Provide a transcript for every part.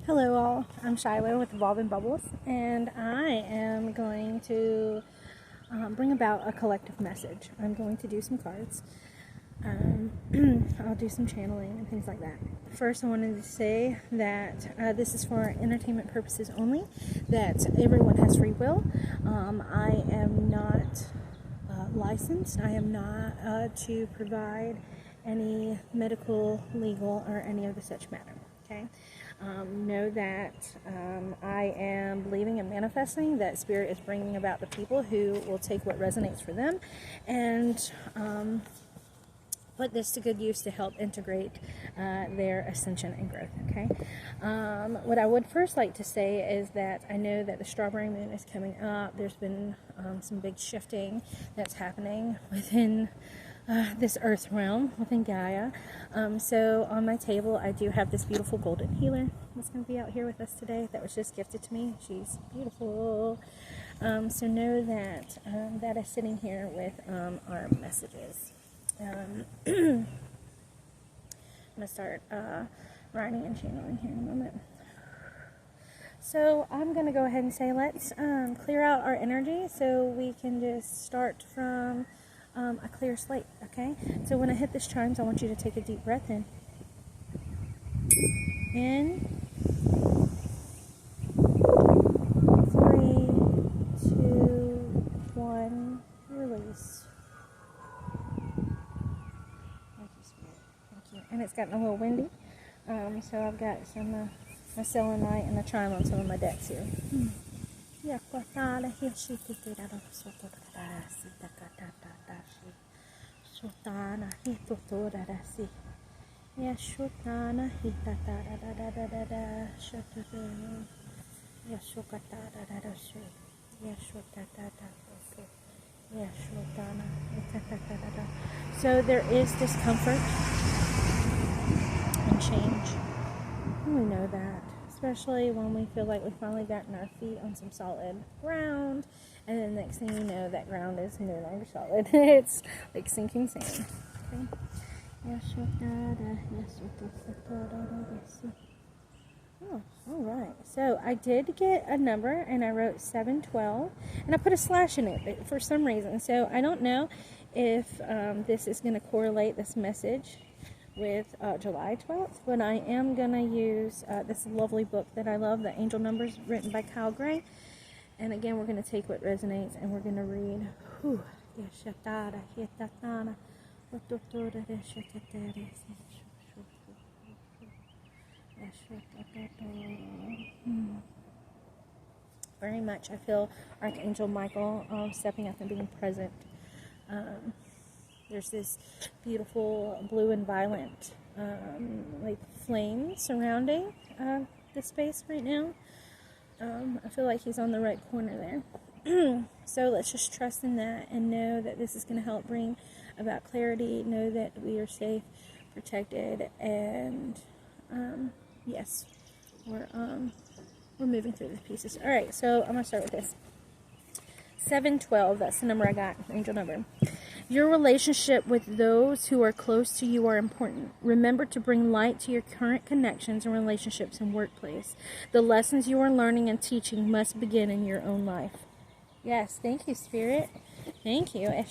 Hello all, I'm Shiloh with Evolving Bubbles, and I am going to bring about a collective message. I'm going to do some cards. I'll do some channeling and things like that. First, I wanted to say that this is for entertainment purposes only, that everyone has free will. I am not licensed. I am not to provide any medical, legal, or any of the such matter. Okay? Know that I am believing and manifesting that Spirit is bringing about the people who will take what resonates for them and put this to good use to help integrate their ascension and growth. Okay. What I would first like to say is that I know that the strawberry moon is coming up. There's been some big shifting that's happening within this earth realm, within Gaia. So on my table I do have this beautiful golden healer that's going to be out here with us today, that was just gifted to me. She's beautiful. So know that that is sitting here with our messages. I'm going to start writing and channeling here in a moment. So I'm going to go ahead and say let's clear out our energy so we can just start from a clear slate, okay? So when I hit this chimes, I want you to take a deep breath in. In. 3, 2, 1, release. Thank you, Spirit. Thank you. And it's gotten a little windy, so I've got some my selenite and a chime on some of my decks here. Sotana hitotorarasi. Yashotana hitatara shotoro. Yashokatararashu. Yashotatata. Yashotana hitatatara. So there is discomfort and change. We know that, especially when we feel like we've finally gotten our feet on some solid ground, and then next thing you know, that ground is no longer solid. It's like sinking sand. Okay. Oh, all right. So I did get a number, and I wrote 712, and I put a slash in it for some reason. So I don't know if this is going to correlate this message with July 12th, but I am going to use this lovely book that I love, The Angel Numbers, written by Kyle Gray. And again, we're going to take what resonates, and we're going to read. Very much, I feel Archangel Michael stepping up and being present. There's this beautiful blue and violet like flame surrounding the space right now. I feel like he's on the right corner there. So let's just trust in that and know that this is going to help bring about clarity. Know that we are safe, protected, and yes, we're moving through the pieces. All right, so I'm going to start with this. 712, that's the number I got, angel number. Your relationship with those who are close to you are important. Remember to bring light to your current connections and relationships and workplace. The lessons you are learning and teaching must begin in your own life. Yes, thank you, Spirit. Thank you. And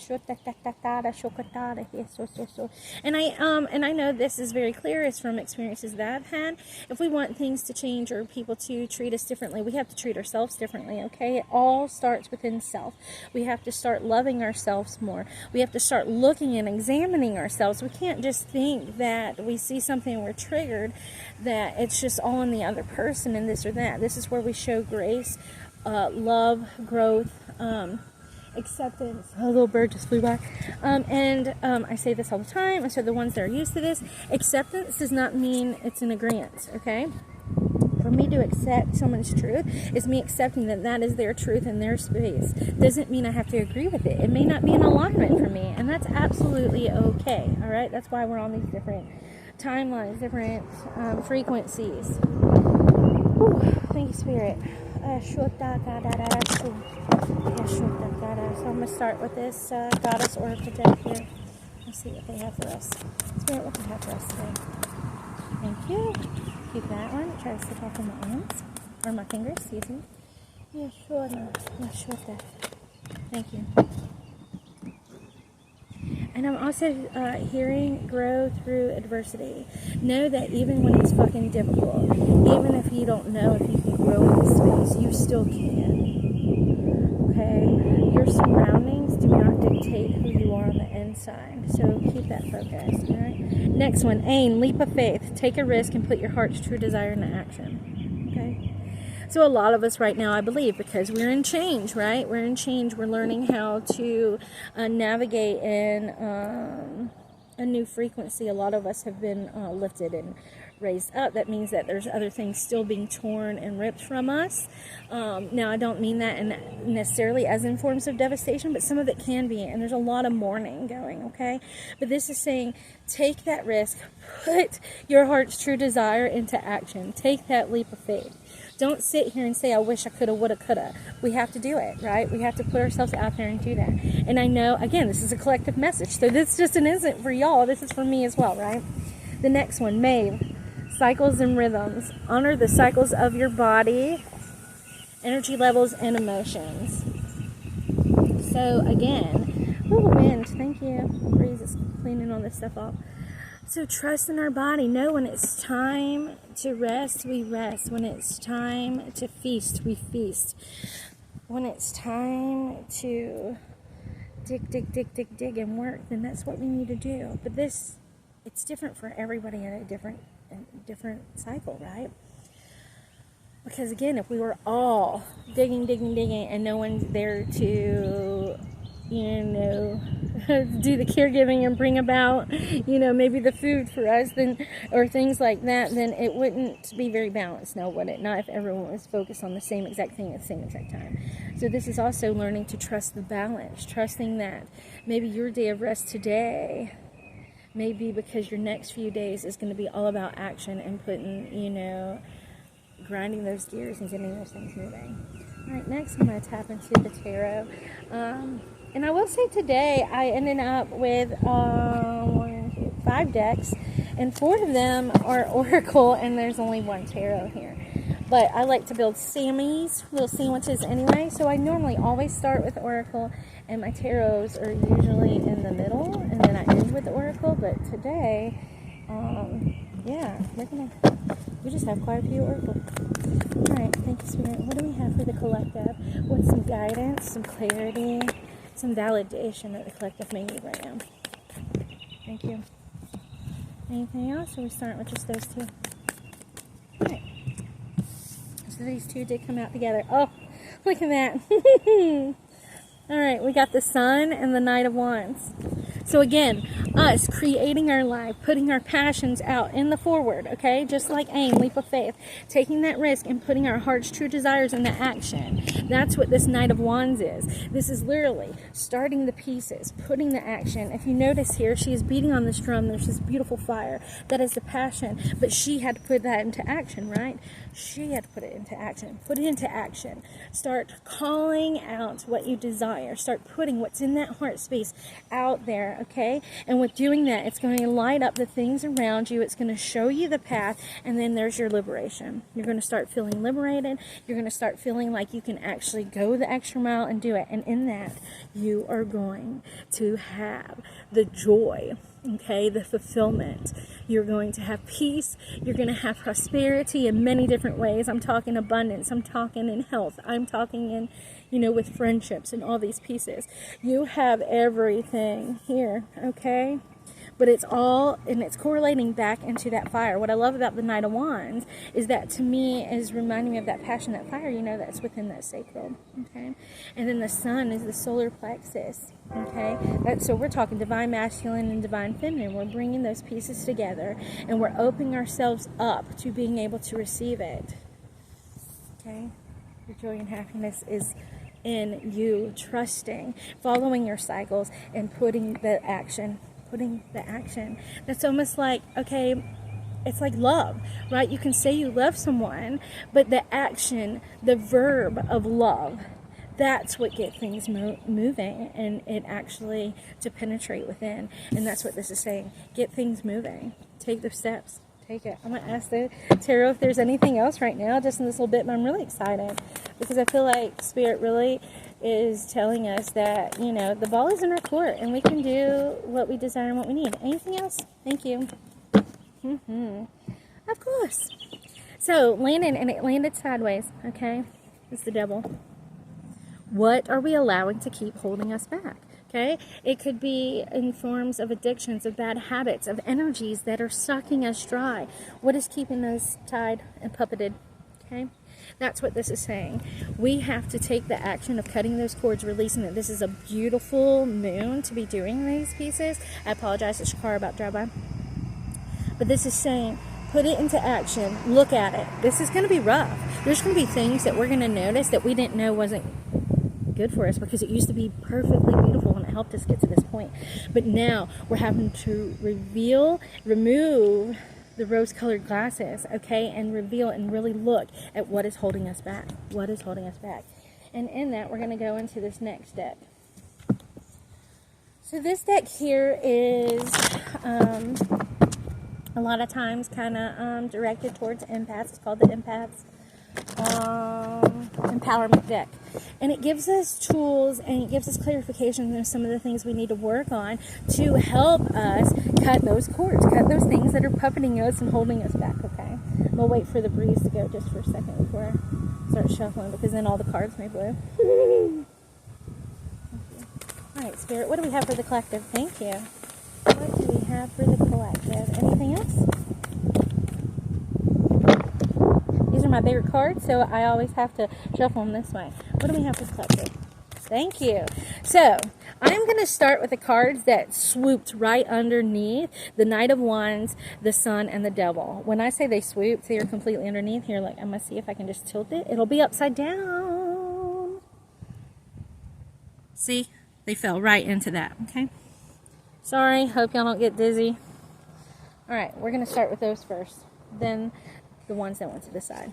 I know this is very clear. It's from experiences that I've had. If we want things to change or people to treat us differently, we have to treat ourselves differently, okay? It all starts within self. We have to start loving ourselves more. We have to start looking and examining ourselves. We can't just think that we see something and we're triggered, that it's just all in the other person and this or that. This is where we show grace, love, growth, acceptance. A little bird just flew by. I say this all the time, and so the ones that are used to this, acceptance does not mean it's an agreement, okay? For me to accept someone's truth is me accepting that that is their truth in their space. Doesn't mean I have to agree with it. It may not be in alignment for me, and that's absolutely okay, all right? That's why we're on these different timelines, different frequencies. Whew, thank you, Spirit. So I'm going to start with this goddess oracle deck here. Let's see what they have for us. Spirit, what they have for us today. Thank you. keep that one. Try to slip off on my arms. Or my fingers, excuse me. Yeah, sure. Yeah, sure. Thank you. And I'm also hearing grow through adversity. Know that even when it's fucking difficult, even if you don't know if you can grow in this space, you still can. Okay? Your surroundings do not dictate who you are on the inside. So keep that focus. Alright? Next one, aim, leap of faith. Take a risk and put your heart's true desire into action. Okay? So a lot of us right now, I believe, because we're in change, right? We're in change. We're learning how to navigate in a new frequency. A lot of us have been lifted and raised up. That means that there's other things still being torn and ripped from us. Now, I don't mean that necessarily as in forms of devastation, but some of it can be. And there's a lot of mourning going, okay? But this is saying, take that risk. Put your heart's true desire into action. Take that leap of faith. Don't sit here and say, I wish I coulda, woulda, coulda. We have to do it, right? We have to put ourselves out there and do that. And I know, again, this is a collective message. So this just isn't for y'all. This is for me as well, right? The next one, Maeve. Cycles and rhythms. Honor the cycles of your body, energy levels, and emotions. So again, wind. Thank you. Breeze is cleaning all this stuff off. So trust in our body. Know when it's time to rest, we rest. When it's time to feast, we feast. When it's time to dig and work, then that's what we need to do. But it's different for everybody in a different cycle, right? Because again, if we were all digging, and no one's there to, do the caregiving and bring about, maybe the food for us, then, or things like that, then it wouldn't be very balanced, now would it? Not if everyone was focused on the same exact thing at the same exact time. So this is also learning to trust the balance, trusting that maybe your day of rest today may be because your next few days is going to be all about action and putting, grinding those gears and getting those things moving. All right, next I'm going to tap into the tarot. And I will say today I ended up with 5 decks, and 4 of them are Oracle, and there's only 1 tarot here. But I like to build Sammy's little sandwiches anyway, so I normally always start with Oracle, and my tarots are usually in the middle, and then I end with the Oracle. But today, we just have quite a few Oracle. Alright, thank you, Spirit. What do we have for the collective? What's some guidance, some clarity, some validation that the collective may need right now? Thank you. Anything else, or we start with just those 2? Alright. So these 2 did come out together. Oh, look at that. Alright, we got the Sun and the Knight of Wands. So again, us creating our life, putting our passions out in the forward, okay? Just like aim, leap of faith. Taking that risk and putting our heart's true desires into action. That's what this Knight of Wands is. This is literally starting the pieces, putting the action. If you notice here, she is beating on this drum. There's this beautiful fire. That is the passion. But she had to put that into action, right? She had to put it into action. Put it into action. Start calling out what you desire. Start putting what's in that heart space out there, okay? And with doing that, it's going to light up the things around you. It's going to show you the path, and then there's your liberation. You're going to start feeling liberated. You're going to start feeling like you can actually go the extra mile and do it. And in that, you are going to have the joy, okay, the fulfillment. You're going to have peace. You're going to have prosperity in many different ways. I'm talking abundance. I'm talking in health. I'm talking in, with friendships and all these pieces. You have everything here, okay? But it's all, and it's correlating back into that fire. What I love about the Knight of Wands is that, to me, is reminding me of that passion, that fire, that's within that sacral, okay? And then the Sun is the solar plexus, okay? So we're talking divine masculine and divine feminine. We're bringing those pieces together, and we're opening ourselves up to being able to receive it, okay? Your joy and happiness is in you trusting, following your cycles, and putting the action. That's almost like, okay, it's like love, right? You can say you love someone, but the action, the verb of love, that's what gets things moving, and it actually to penetrate within. And that's what this is saying. Get things moving. Take the steps. take it. I'm going to ask the tarot if there's anything else right now, just in this little bit, but I'm really excited because I feel like Spirit really is telling us that, you know, the ball is in our court and we can do what we desire and what we need. Anything else? Thank you. Of course. So, landed, and it landed sideways, okay? It's the devil. What are we allowing to keep holding us back? Okay? It could be in forms of addictions, of bad habits, of energies that are sucking us dry. What is keeping us tied and puppeted? Okay? That's what this is saying. We have to take the action of cutting those cords, releasing it. This is a beautiful moon to be doing these pieces. I apologize to Shakara about drive-by. But this is saying, put it into action. Look at it. This is going to be rough. There's going to be things that we're going to notice that we didn't know wasn't good for us because it used to be perfectly beautiful and it helped us get to this point. But now we're having to remove the rose-colored glasses, okay, and reveal and really look at what is holding us back. What is holding us back? And in that, we're going to go into this next deck. So this deck here is a lot of times kind of directed towards empaths. It's called the Empaths Empowerment deck. And it gives us tools and it gives us clarification of some of the things we need to work on to help us cut those cords, cut those things that are puppeting us and holding us back, okay? We'll wait for the breeze to go just for a second before I start shuffling because then all the cards may blow. Alright, Spirit, what do we have for the collective? Thank you. What do we have for the collective? Anything else? These are my favorite cards, so I always have to shuffle them this way. What do we have for the collective? Thank you. So, I'm going to start with the cards that swooped right underneath the Knight of Wands, the Sun, and the Devil. When I say they swooped, they are completely underneath here. Like, I'm going to see if I can just tilt it. It'll be upside down. See? They fell right into that, okay? Sorry, hope y'all don't get dizzy. Alright, we're going to start with those first. Then the ones that went to the side.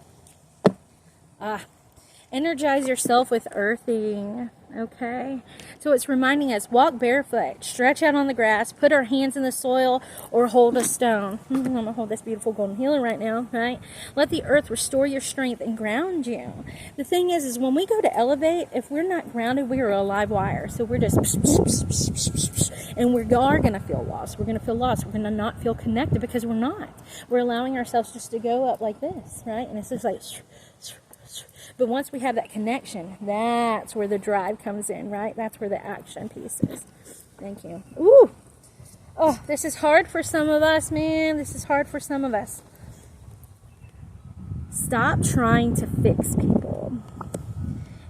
Energize yourself with earthing, okay? So it's reminding us, walk barefoot, stretch out on the grass, put our hands in the soil, or hold a stone. I'm going to hold this beautiful golden healer right now, right? Let the earth restore your strength and ground you. The thing is when we go to elevate, if we're not grounded, we are a live wire. So we're just, and we are going to feel lost. We're going to feel lost. We're going to not feel connected because we're not. We're allowing ourselves just to go up like this, right? And it's just like... But once we have that connection, that's where the drive comes in, right? That's where the action piece is. Thank you. Ooh! Oh, this is hard for some of us, man. This is hard for some of us. Stop trying to fix people.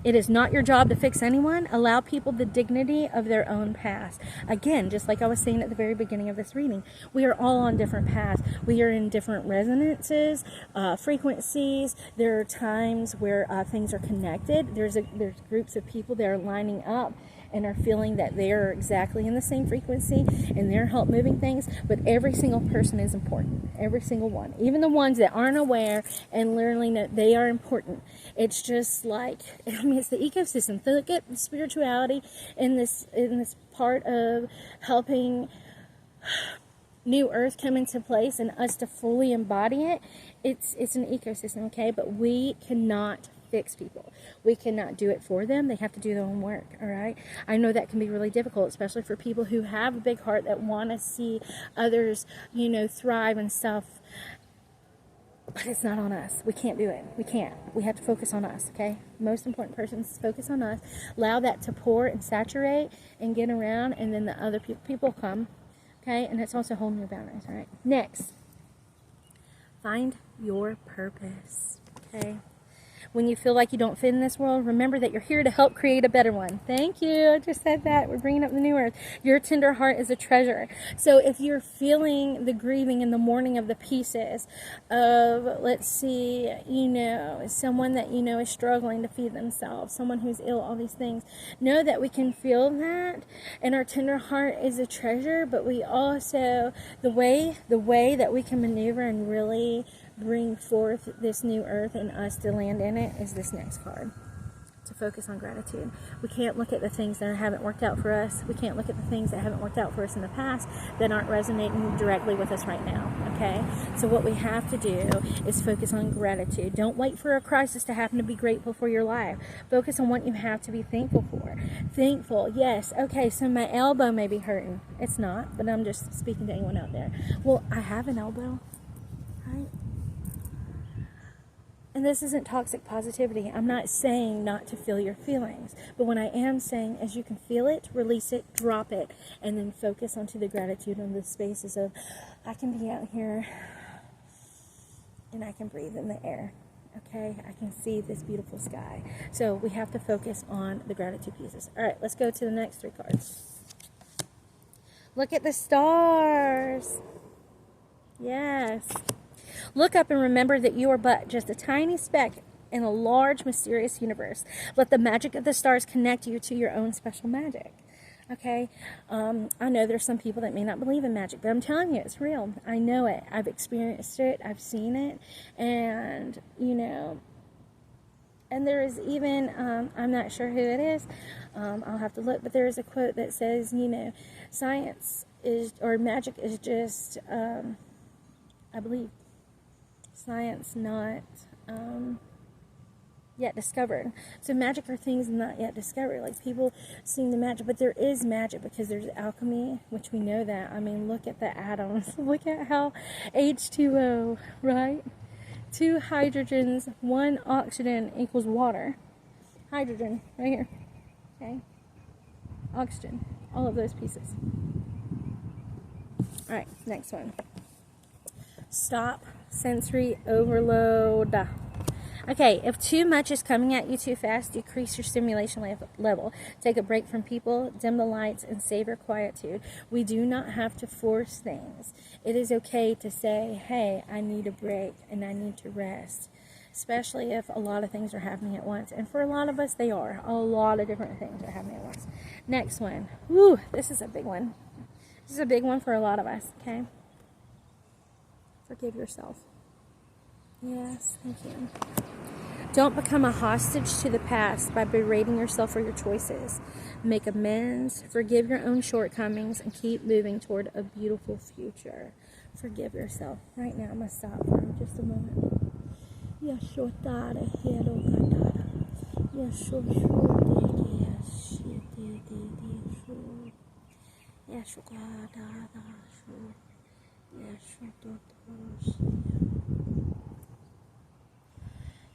It is not your job to fix anyone. Allow people the dignity of their own past. Again, just like I was saying at the very beginning of this reading, we are all on different paths. We are in different resonances, frequencies. There are times where things are connected. There's groups of people that are lining up and are feeling that they are exactly in the same frequency and they're help moving things, but every single person is important. Every single one. Even the ones that aren't aware and learning that they are important. It's just like, I mean, it's the ecosystem. Look at spirituality in this part of helping New Earth come into place and us to fully embody it. It's an ecosystem, okay? But we cannot fix people. We cannot do it for them. They have to do their own work, all right? I know that can be really difficult, especially for people who have a big heart that want to see others, you know, thrive and stuff. But it's not on us. We can't do it. We can't. We have to focus on us, okay? Most important person is focus on us. Allow that to pour and saturate and get around, and then the other people come, okay? And it's also holding your boundaries, all right? Next, find your purpose, okay? When you feel like you don't fit in this world, remember that you're here to help create a better one. Thank you. I just said that. We're bringing up the New Earth. Your tender heart is a treasure. So if you're feeling the grieving and the mourning of the pieces of, let's see, you know, someone that you know is struggling to feed themselves, someone who's ill, all these things, know that we can feel that. And our tender heart is a treasure, but we also, the way that we can maneuver and really bring forth this new earth and us to land in it is this next card. To focus on gratitude. We can't look at the things that haven't worked out for us. We can't look at the things that haven't worked out for us in the past that aren't resonating directly with us right now. okay? So what we have to do is focus on gratitude. Don't wait for a crisis to happen to be grateful for your life. Focus on what you have to be thankful for. Thankful, yes, okay, so my elbow may be hurting. It's not, but I'm just speaking to anyone out there. Well, I have an elbow, right? And this isn't toxic positivity. I'm not saying not to feel your feelings. But what I am saying is you can feel it, release it, drop it, and then focus onto the gratitude and the spaces of, I can be out here and I can breathe in the air. Okay? I can see this beautiful sky. So we have to focus on the gratitude pieces. All right, let's go to the next 3 cards. Look at the stars. Yes. Look up and remember that you are but just a tiny speck in a large, mysterious universe. Let the magic of the stars connect you to your own special magic. Okay? I know there's some people that may not believe in magic, but I'm telling you, it's real. I know it. I've experienced it. I've seen it. And, you know, and there is even, I'm not sure who it is. I'll have to look, but there is a quote that says, you know, science is, or magic is just, I believe, science not yet discovered. So magic are things not yet discovered. Like people seeing the magic, but there is magic because there's alchemy, which we know that. I mean, look at the atoms. Look at how H2O, right? 2 hydrogens, 1 oxygen equals water. Hydrogen, right here. Okay? Oxygen. All of those pieces. Alright, next one. Stop sensory overload. Okay, if too much is coming at you too fast, decrease your stimulation level. Take a break from people, dim the lights, and savor quietude. We do not have to force things. It is okay to say, hey, I need a break and I need to rest. Especially if a lot of things are happening at once. And for a lot of us, they are. A lot of different things are happening at once. Next one. Woo, this is a big one. This is a big one for a lot of us, okay? Forgive yourself. Yes, thank you. Don't become a hostage to the past by berating yourself for your choices. Make amends, forgive your own shortcomings, and keep moving toward a beautiful future. Forgive yourself. Right now, I'm going to stop for just a moment.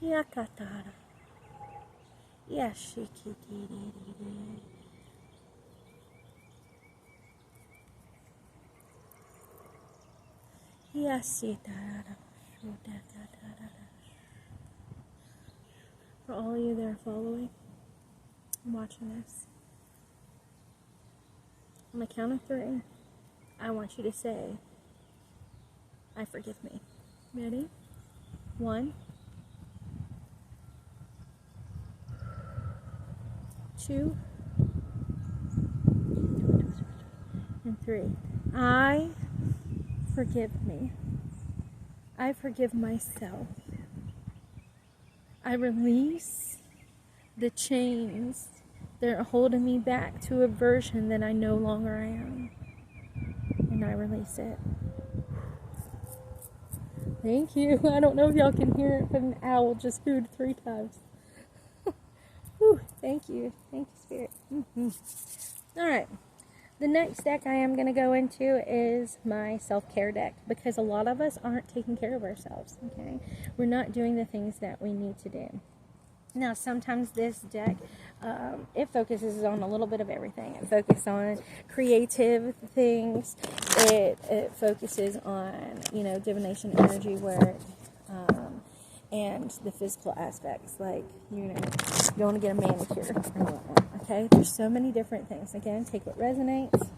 Yakatara. Yashikidiri. Yasitara. For all of you that are following and watching this, on the count of 3, I want you to say, I forgive me. Ready? 1, 2, and 3. I forgive me. I forgive myself. I release the chains that are holding me back to a version that I no longer am. And I release it. Thank you. I don't know if y'all can hear it, but an owl just hooted 3 times. Whew, thank you. Thank you, Spirit. Alright. The next deck I am going to go into is my self-care deck, because a lot of us aren't taking care of ourselves, okay? We're not doing the things that we need to do. Now, sometimes this deck, it focuses on a little bit of everything. It focuses on creative things. It focuses on, you know, divination energy work, and the physical aspects, like, you know, you want to get a manicure and whatnot, okay? There's so many different things. Again, take what resonates.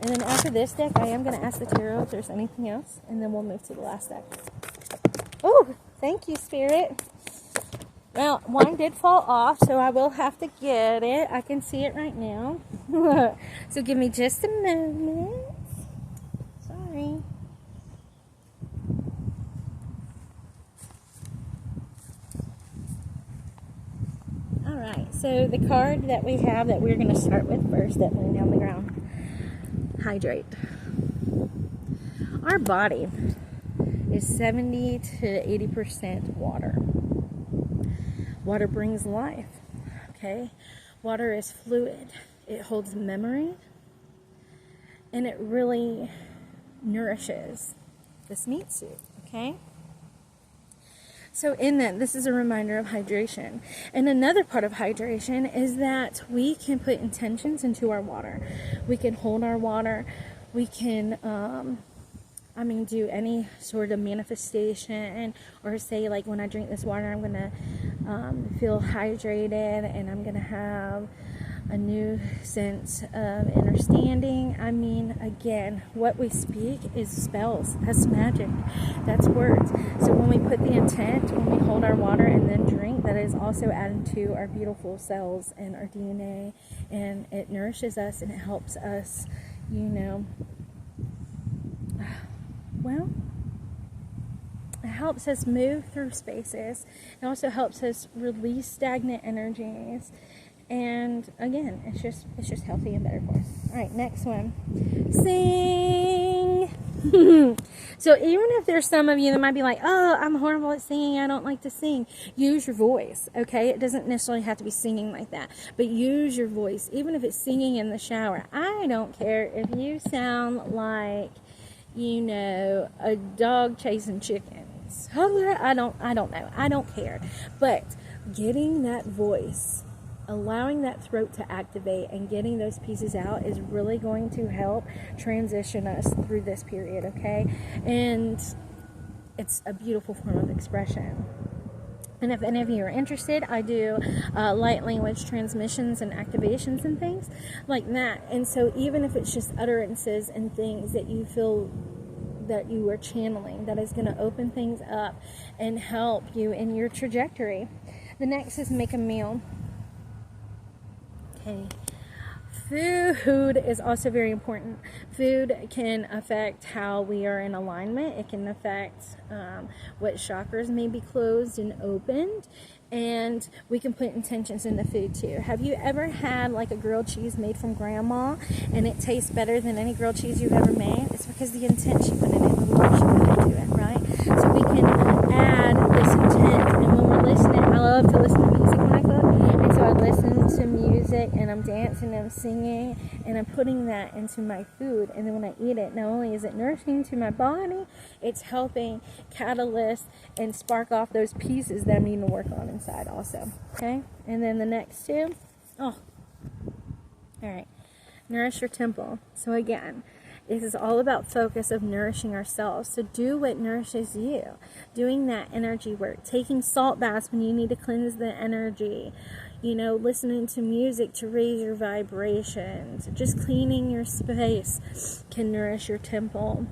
And then after this deck, I am going to ask the tarot if there's anything else, and then we'll move to the last deck. Oh, thank you, Spirit. Well, one did fall off, so I will have to get it. I can see it right now. So give me just a moment. Sorry. Alright, so the card that we have that we're going to start with first, that laying down the ground. Hydrate. Our body is 70 to 80% water. Water brings life, okay? Water is fluid. It holds memory, and it really nourishes this meat suit, okay? So in that, this is a reminder of hydration. And another part of hydration is that we can put intentions into our water. We can hold our water. We can, do any sort of manifestation, or say like, when I drink this water, I'm going to feel hydrated, and I'm going to have a new sense of understanding. Again, what we speak is spells. That's magic. That's words. So when we put the intent, when we hold our water and then drink, that is also adding to our beautiful cells and our DNA, and it nourishes us, and it helps us, it helps us move through spaces. It also helps us release stagnant energies. And again, it's just healthy and better for us. All right, next one. Sing. So even if there's some of you that might be like, oh, I'm horrible at singing, I don't like to sing, use your voice, okay? It doesn't necessarily have to be singing like that, but use your voice, even if it's singing in the shower. I don't care if you sound like, a dog chasing chickens. I don't know. I don't care. But getting that voice, allowing that throat to activate and getting those pieces out is really going to help transition us through this period, okay? And it's a beautiful form of expression. And if any of you are interested, I do light language transmissions and activations and things like that. And so even if it's just utterances and things that you feel that you are channeling, that is going to open things up and help you in your trajectory. The next is make a meal. Okay. Food is also very important. Food can affect how we are in alignment. It can affect what chakras may be closed and opened. And we can put intentions in the food too. Have you ever had like a grilled cheese made from grandma and it tastes better than any grilled cheese you've ever made? It's because the intent she put in it, the love she put into it, right? So we can add this intent. And when we're listening, I love to listen to music when I cook. And so I listen to music and I'm dancing and I'm singing and I'm putting that into my food. And then when I eat it, not only is it nourishing to my body, it's helping catalyst and spark off those pieces that I'm needing to work on inside also. Okay? And then the next two. All right. Nourish your temple. So again, this is all about focus of nourishing ourselves. So do what nourishes you. Doing that energy work. Taking salt baths when you need to cleanse the energy. Listening to music to raise your vibrations. Just cleaning your space can nourish your temple.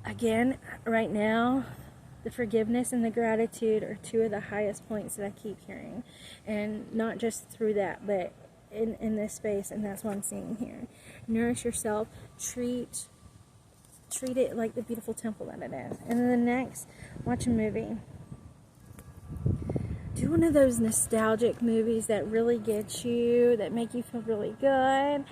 Again, right now, the forgiveness and the gratitude are two of the highest points that I keep hearing. And not just through that, but in this space, and that's what I'm seeing here. Nourish yourself. Treat it like the beautiful temple that it is. And then the next, watch a movie. Do one of those nostalgic movies that really get you, that make you feel really good,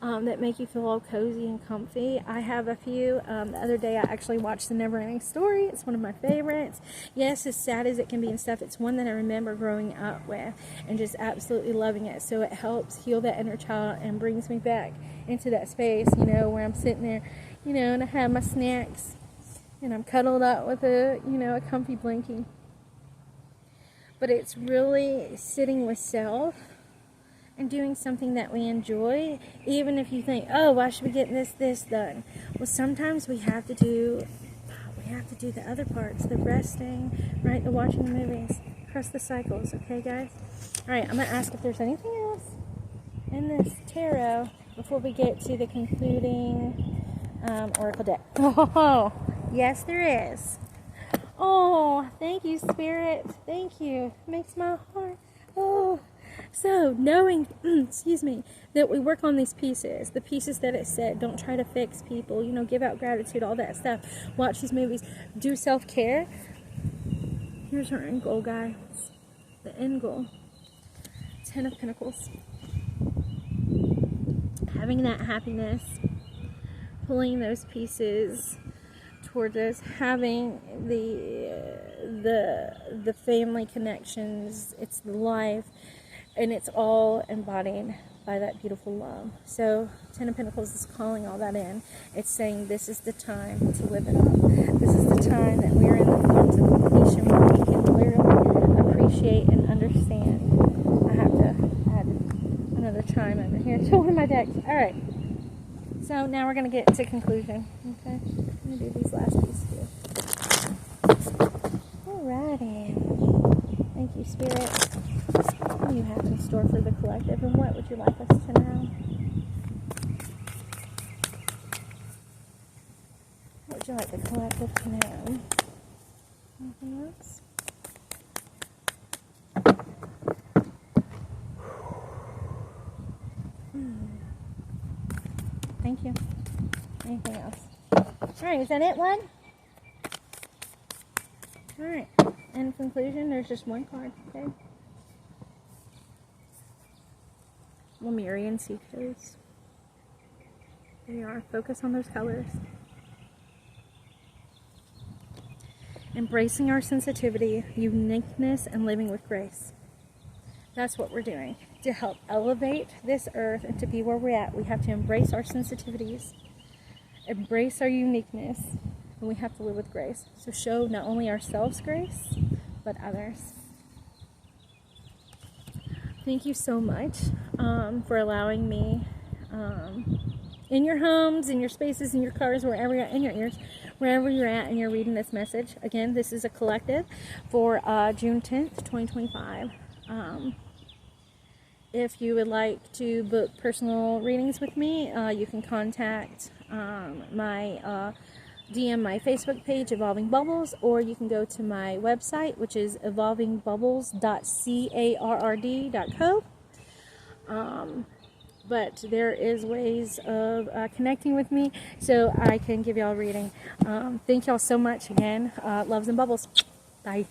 that make you feel all cozy and comfy. I have a few. The other day I actually watched The Neverending Story. It's one of my favorites. Yes, as sad as it can be and stuff, it's one that I remember growing up with and just absolutely loving it. So it helps heal that inner child and brings me back into that space, where I'm sitting there, and I have my snacks and I'm cuddled up with a comfy blankie. But it's really sitting with self and doing something that we enjoy, even if you think, oh, why should we get this done? Well, sometimes we have to do the other parts, the resting, right, the watching the movies, trust the cycles, okay, guys? All right, I'm going to ask if there's anything else in this tarot before we get to the concluding oracle deck. Oh, yes, there is. Oh, thank you, Spirit. Thank you. Makes my heart. Oh. So, knowing, that we work on these pieces, the pieces that it said, don't try to fix people, give out gratitude, all that stuff. Watch these movies. Do self-care. Here's our end goal, guys. The end goal. 10 of Pentacles. Having that happiness. Pulling those pieces towards us, having the family connections. It's the life, and it's all embodied by that beautiful love. So Ten of Pentacles is calling all that in. It's saying this is the time to live it up. This is the time that we're in the forms of completion where we can literally appreciate and understand. I have to add another chime over here to one of my decks. Alright. So now we're going to get to conclusion. Okay? I'm going to do these last pieces here. Alrighty. Thank you, Spirit. What do you have in store for the collective, and what would you like us to know? What would you like the collective to know? Anything else? Thank you. Anything else? Alright, is that it, one? Alright. In conclusion, there's just one card, okay? Lemurian sea codes. There you are. Focus on those colors. Embracing our sensitivity, uniqueness, and living with grace. That's what we're doing. To help elevate this earth and to be where we're at, we have to embrace our sensitivities, embrace our uniqueness, and we have to live with grace. So show not only ourselves grace, but others. Thank you so much for allowing me in your homes, in your spaces, in your cars, wherever you're at, in your ears, wherever you're at and you're reading this message. Again, this is a collective for June 10th, 2025. If you would like to book personal readings with me, you can contact DM my Facebook page, Evolving Bubbles, or you can go to my website, which is evolvingbubbles.carrd.co. But there is ways of connecting with me, so I can give y'all a reading. Thank y'all so much again. Loves and bubbles. Bye.